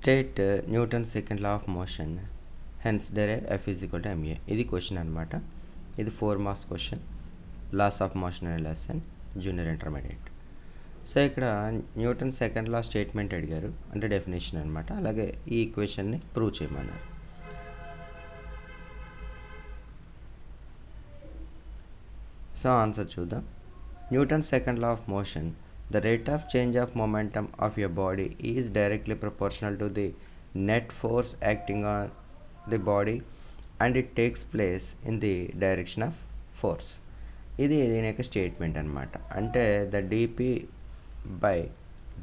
State Newton second law of motion hence derive F is equal to ma. ఇది question అనమాట. ఇది 4 marks question, laws of motion అనే lesson, junior intermediate. So ఇక్కడ Newton second law statement అడిగారు, అంటే definition అనమాట. అలాగే ఈ ఈక్వేషన్ని ప్రూవ్ చేయమన్నారు. సో ఆన్సర్ చూద్దాం. Newton second law of motion, the rate of change of momentum of your body is directly proportional to the net force acting on the body and it takes place in the direction of force. ఇది దీని యొక్క statement అనమాట. అంటే the dp by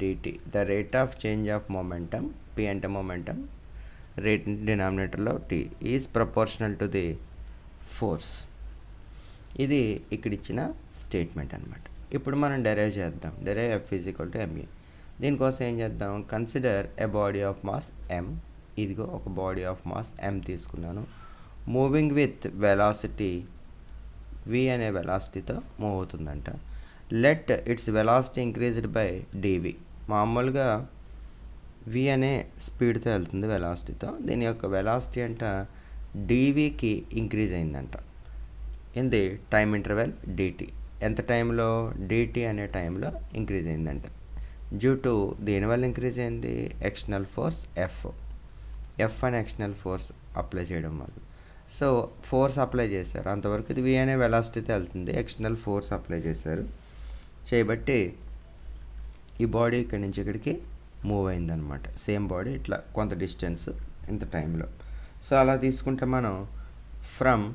dt, the rate of change of momentum, p అంటే momentum, rate డినామినేటర్లో t, is proportional to the force. ఇది ఇక్కడ ఇచ్చిన స్టేట్మెంట్ అనమాట. ఇప్పుడు మనం డెరైవ్ చేద్దాం. Derive F is equal to ma. దీనికోసం ఏం చేద్దాం? Consider a body of mass m. ఇదిగో ఒక బాడీ ఆఫ్ మాస్ ఎం తీసుకున్నాను. మూవింగ్ విత్ వెలాసిటీ వి అనే వెలాసిటీతో మూవ్ అవుతుందంట. Let its velocity increased by dv. మామూలుగా వి అనే స్పీడ్తో వెళ్తుంది వెలాసిటీతో. దీని యొక్క వెలాసిటీ అంట డివికి ఇంక్రీజ్ అయిందంట in the time interval dt. ఎంత టైంలో? డిటి అనే టైంలో ఇంక్రీజ్ అయిందంట. డ్యూ టు దేనివల్ల ఇంక్రీజ్ అయింది? ఎక్స్టర్నల్ ఫోర్స్ ఎఫ్ అని ఎక్స్టర్నల్ ఫోర్స్ అప్లై చేయడం వల్ల. సో ఫోర్స్ అప్లై చేశారు, అంతవరకు ఇది వి అనే వెలాసిటీతో వెళ్తుంది. ఎక్స్టర్నల్ ఫోర్స్ అప్లై చేశారు, చేయబట్టి ఈ బాడీ ఇక్కడి నుంచి ఇక్కడికి మూవ్ అయిందనమాట. సేమ్ బాడీ ఇట్లా కొంత డిస్టెన్స్ ఇంత టైంలో. సో అలా తీసుకుంటే మనం ఫ్రమ్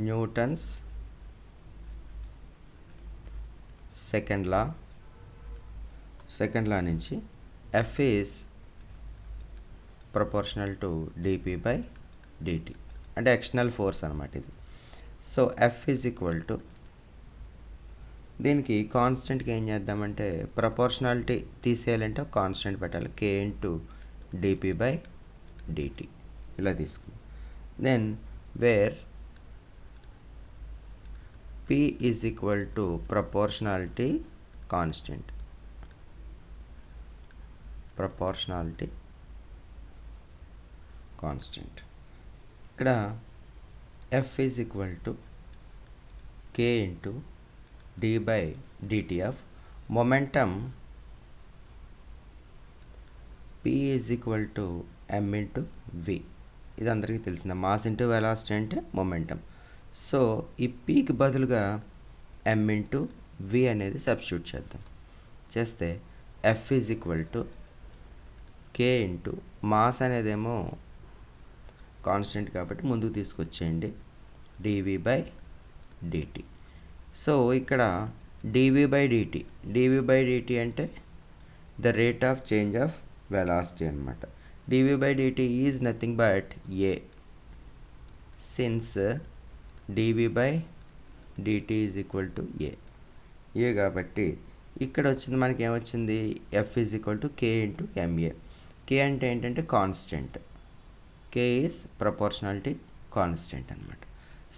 న్యూటన్స్ సెకండ్ లా నుంచి F is proportional to dp by dt, అంటే ఎక్స్టర్నల్ ఫోర్స్ అనమాట ఇది. So F is equal to, దీనికి కాన్స్టెంట్కి ఏం చేద్దామంటే ప్రపోర్షనాలిటీ తీసేయాలంటే ఒక కాన్స్టెంట్ పెట్టాలి, K into dp by dt ఇలా తీసుకుందాం. Then where P is equal to proportionality constant. ఇక్కడ F is equal to K into D by dt of momentum P is equal to M into V. ఇది అందరికీ తెలిసిందా? Mass into velocity అంటే momentum. So ఈ పీకి బదులుగా ఎమ్ into V అనేది substitute చేద్దాం. చేస్తే F is equal to k into mass అనేదేమో కాన్స్టెంట్ కాబట్టి ముందుకు తీసుకొచ్చేయండి, డివి బై డిటి. సో ఇక్కడ డివి బై డిటి అంటే the rate of change of velocity అనమాట. Dv by dt is nothing but a, since dv by dt is equal to a కాబట్టి ఇక్కడ వచ్చింది మనకి ఏమొచ్చింది? F is equal to k into ma. K అంటే ఏంటంటే constant, k is proportionality constant అనమాట.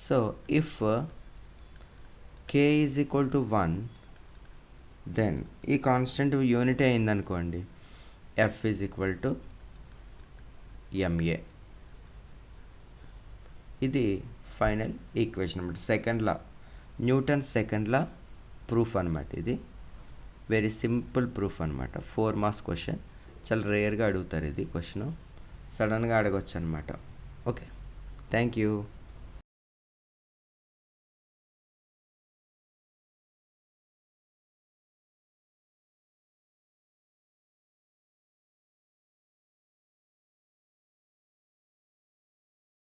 So if K is equal to 1, then ఈ constant unity అయిందనుకోండి, F is equal to ma. ఇది ఫైనల్ ఈక్వేషన్ అనమాట. Second law, Newton second law proof అనమాట. ఇది very simple proof అనమాట. 4 మార్క్స్ క్వశ్చన్, చాలా రేర్గా అడుగుతారు ఇది క్వశ్చన్, సడన్గా అడగొచ్చు అనమాట. Okay, thank you.